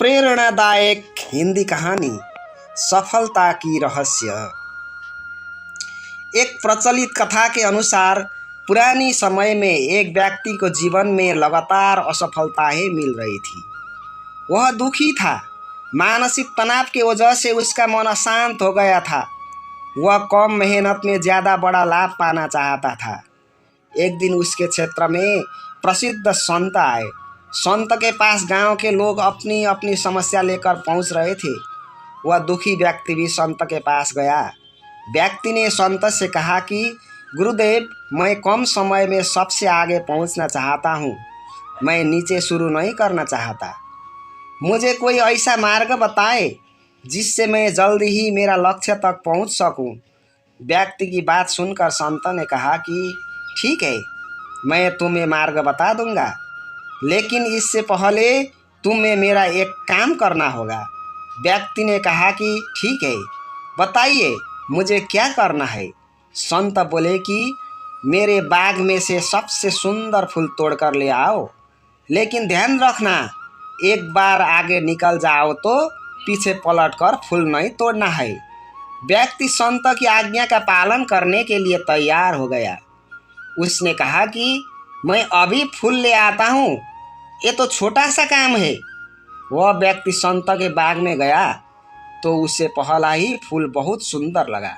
प्रेरणादायक हिंदी कहानी सफलता की रहस्य। एक प्रचलित कथा के अनुसार पुरानी समय में एक व्यक्ति को जीवन में लगातार असफलताएं मिल रही थी। वह दुखी था। मानसिक तनाव की वजह से उसका मन अशांत हो गया था। वह कम मेहनत में ज़्यादा बड़ा लाभ पाना चाहता था। एक दिन उसके क्षेत्र में प्रसिद्ध संत आए। संत के पास गांव के लोग अपनी अपनी समस्या लेकर पहुंच रहे थे। वह दुखी व्यक्ति भी संत के पास गया। व्यक्ति ने संत से कहा कि गुरुदेव, मैं कम समय में सबसे आगे पहुंचना चाहता हूं। मैं नीचे शुरू नहीं करना चाहता। मुझे कोई ऐसा मार्ग बताएं जिससे मैं जल्दी ही मेरा लक्ष्य तक पहुंच सकूं। व्यक्ति की बात सुनकर संत ने कहा कि ठीक है, मैं तुम्हें मार्ग बता दूंगा, लेकिन इससे पहले तुम्हें मेरा एक काम करना होगा। व्यक्ति ने कहा कि ठीक है, बताइए मुझे क्या करना है। संत बोले कि मेरे बाग में से सबसे सुंदर फूल तोड़कर ले आओ, लेकिन ध्यान रखना, एक बार आगे निकल जाओ तो पीछे पलटकर फूल नहीं तोड़ना है। व्यक्ति संत की आज्ञा का पालन करने के लिए तैयार हो गया। उसने कहा कि मैं अभी फूल ले आता हूँ, ये तो छोटा सा काम है। वह व्यक्ति संत के बाग में गया तो उसे पहला ही फूल बहुत सुंदर लगा,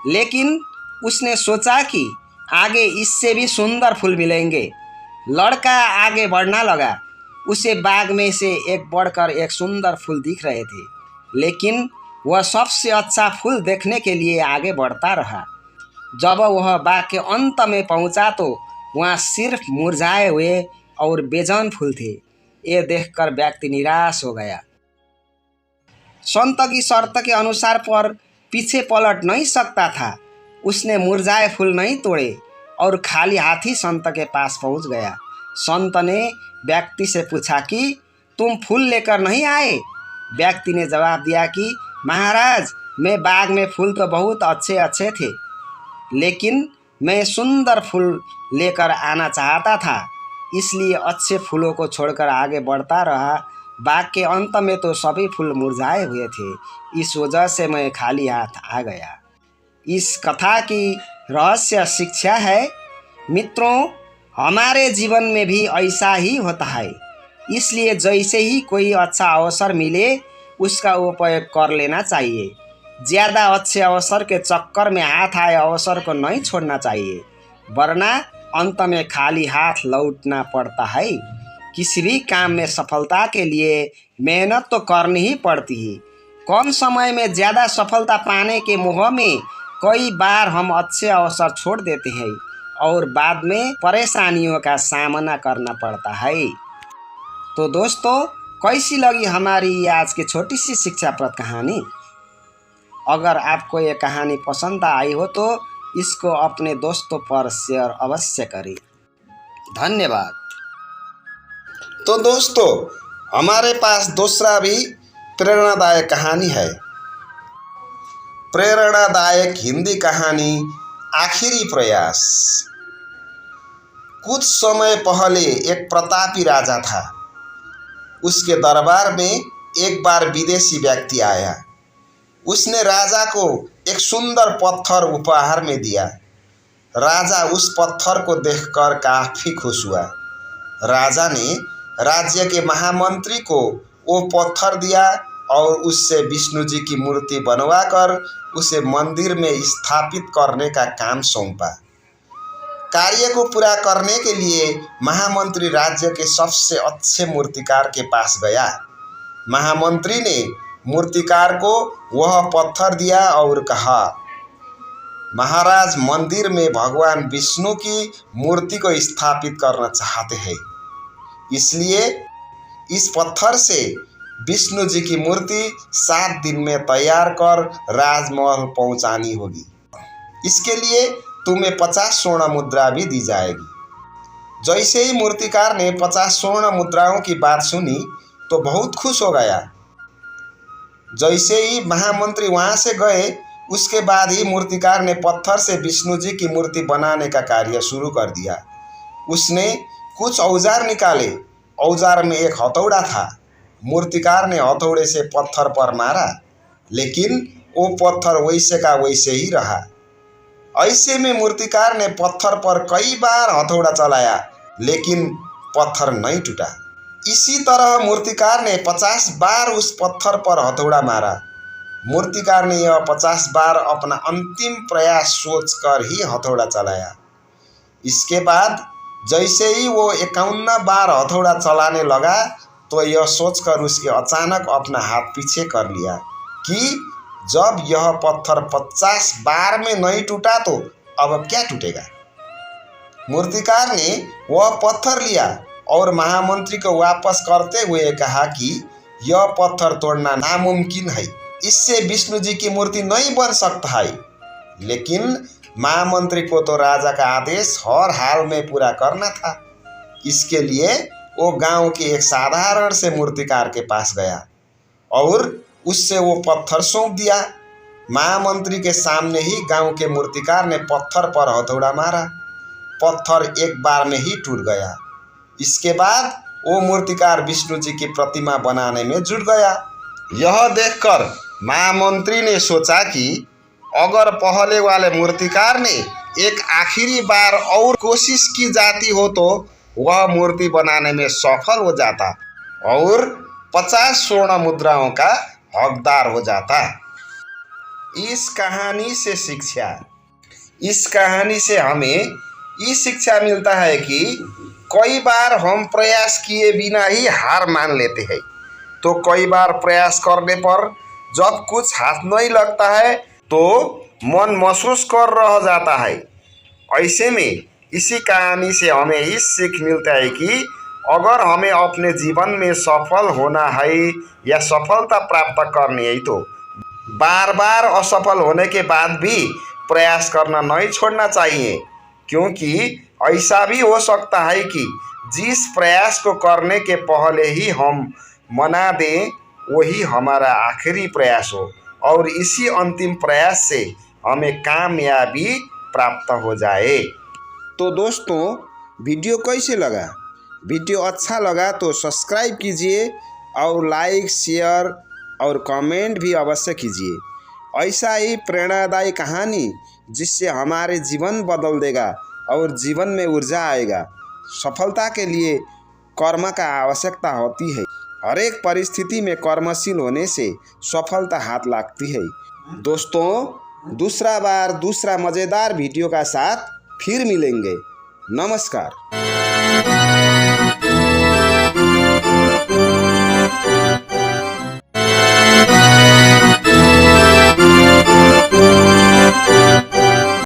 लेकिन उसने सोचा कि आगे इससे भी सुंदर फूल मिलेंगे। लड़का आगे बढ़ना लगा। उसे बाग में से एक बढ़कर एक सुंदर फूल दिख रहे थे, लेकिन वह सबसे अच्छा फूल देखने के लिए आगे बढ़ता रहा। जब वह बाग के अंत में पहुंचा तो वहाँ सिर्फ मुरझाए हुए और बेजान फूल थे। ये देखकर व्यक्ति निराश हो गया। संत की शर्त के अनुसार पर पीछे पलट नहीं सकता था। उसने मुरझाए फूल नहीं तोड़े और खाली हाथ ही संत के पास पहुंच गया। संत ने व्यक्ति से पूछा कि तुम फूल लेकर नहीं आए? व्यक्ति ने जवाब दिया कि महाराज, मैं बाग में फूल तो बहुत अच्छे अच्छे थे, लेकिन मैं सुंदर फूल लेकर आना चाहता था, इसलिए अच्छे फूलों को छोड़कर आगे बढ़ता रहा। बाग के अंत में तो सभी फूल मुरझाए हुए थे, इस वजह से मैं खाली हाथ आ गया। इस कथा की रहस्य शिक्षा है, मित्रों, हमारे जीवन में भी ऐसा ही होता है। इसलिए जैसे ही कोई अच्छा अवसर मिले उसका उपयोग कर लेना चाहिए। ज़्यादा अच्छे अवसर के चक्कर में हाथ आए अवसर को नहीं छोड़ना चाहिए, वरना अंत में खाली हाथ लौटना पड़ता है। किसी भी काम में सफलता के लिए मेहनत तो करनी ही पड़ती है। कम समय में ज़्यादा सफलता पाने के मोह में कई बार हम अच्छे अवसर छोड़ देते हैं और बाद में परेशानियों का सामना करना पड़ता है। तो दोस्तों, कैसी लगी हमारी ये आज की छोटी सी शिक्षाप्रद कहानी? अगर आपको ये कहानी पसंद आई हो तो इसको अपने दोस्तों पर शेयर अवश्य करें। धन्यवाद। तो दोस्तों, हमारे पास दूसरा भी प्रेरणादायक कहानी है। प्रेरणादायक हिंदी कहानी आखिरी प्रयास। कुछ समय पहले एक प्रतापी राजा था। उसके दरबार में एक बार विदेशी व्यक्ति आया। उसने राजा को एक सुंदर पत्थर उपहार में दिया। राजा उस पत्थर को देखकर काफी खुश हुआ। राजा ने राज्य के महामंत्री को वो पत्थर दिया और उससे विष्णु जी की मूर्ति बनवाकर उसे मंदिर में स्थापित करने का काम सौंपा। कार्य को पूरा करने के लिए महामंत्री राज्य के सबसे अच्छे मूर्तिकार के पास गया। महामंत्री ने मूर्तिकार को वह पत्थर दिया और कहा, महाराज मंदिर में भगवान विष्णु की मूर्ति को स्थापित करना चाहते हैं, इसलिए इस पत्थर से विष्णु जी की मूर्ति 7 दिन में तैयार कर राजमहल पहुंचानी होगी। इसके लिए तुम्हें 50 स्वर्ण मुद्रा भी दी जाएगी। जैसे ही मूर्तिकार ने 50 स्वर्ण मुद्राओं की बात सुनी तो बहुत खुश हो गया। जैसे ही महामंत्री वहां से गए, उसके बाद ही मूर्तिकार ने पत्थर से विष्णु जी की मूर्ति बनाने का कार्य शुरू कर दिया। उसने कुछ औजार निकाले। औजार में एक हथौड़ा था। मूर्तिकार ने हथौड़े से पत्थर पर मारा, लेकिन वो पत्थर वैसे का वैसे ही रहा। ऐसे में मूर्तिकार ने पत्थर पर कई बार हथौड़ा चलाया, लेकिन पत्थर नहीं टूटा। इसी तरह मूर्तिकार ने 50 बार उस पत्थर पर हथौड़ा मारा। मूर्तिकार ने यह 50 बार अपना अंतिम प्रयास सोचकर ही हथौड़ा चलाया। इसके बाद जैसे ही वो 51 बार हथौड़ा चलाने लगा तो यह सोचकर उसके अचानक अपना हाथ पीछे कर लिया कि जब यह पत्थर 50 बार में नहीं टूटा तो अब क्या टूटेगा। मूर्तिकार ने वह पत्थर लिया और महामंत्री को वापस करते हुए कहा कि यह पत्थर तोड़ना नामुमकिन है, इससे विष्णु जी की मूर्ति नहीं बन सकता है। लेकिन महामंत्री को तो राजा का आदेश हर हाल में पूरा करना था। इसके लिए वो गांव के एक साधारण से मूर्तिकार के पास गया और उससे वो पत्थर सौंप दिया। महामंत्री के सामने ही गांव के मूर्तिकार ने पत्थर पर हथौड़ा मारा। पत्थर एक बार में ही टूट गया। इसके बाद वो मूर्तिकार विष्णु जी की प्रतिमा बनाने में जुट गया। यह देखकर महामंत्री ने सोचा कि अगर पहले वाले मूर्तिकार ने एक आखिरी बार और कोशिश की जाती हो तो वह मूर्ति बनाने में सफल हो जाता और 50 स्वर्ण मुद्राओं का हकदार हो जाता। इस कहानी से शिक्षा, इस कहानी से हमें ये शिक्षा मिलता है कि कई बार हम प्रयास किए बिना ही हार मान लेते हैं, तो कई बार प्रयास करने पर जब कुछ हाथ नहीं लगता है तो मन महसूस कर रह जाता है। ऐसे में इसी कहानी से हमें इस सीख मिलता है कि अगर हमें अपने जीवन में सफल होना है या सफलता प्राप्त करनी है तो बार बार असफल होने के बाद भी प्रयास करना नहीं छोड़ना चाहिए, क्योंकि ऐसा भी हो सकता है कि जिस प्रयास को करने के पहले ही हम मना दें वही हमारा आखिरी प्रयास हो और इसी अंतिम प्रयास से हमें कामयाबी प्राप्त हो जाए। तो दोस्तों, वीडियो कैसे लगा? वीडियो अच्छा लगा तो सब्सक्राइब कीजिए और लाइक, शेयर और कमेंट भी अवश्य कीजिए। ऐसा ही प्रेरणादायी कहानी जिससे हमारे जीवन बदल देगा और जीवन में ऊर्जा आएगा। सफलता के लिए कर्म का आवश्यकता होती है। हर एक परिस्थिति में कर्मशील होने से सफलता हाथ लगती है। दोस्तों, दूसरा मज़ेदार वीडियो का साथ फिर मिलेंगे। नमस्कार।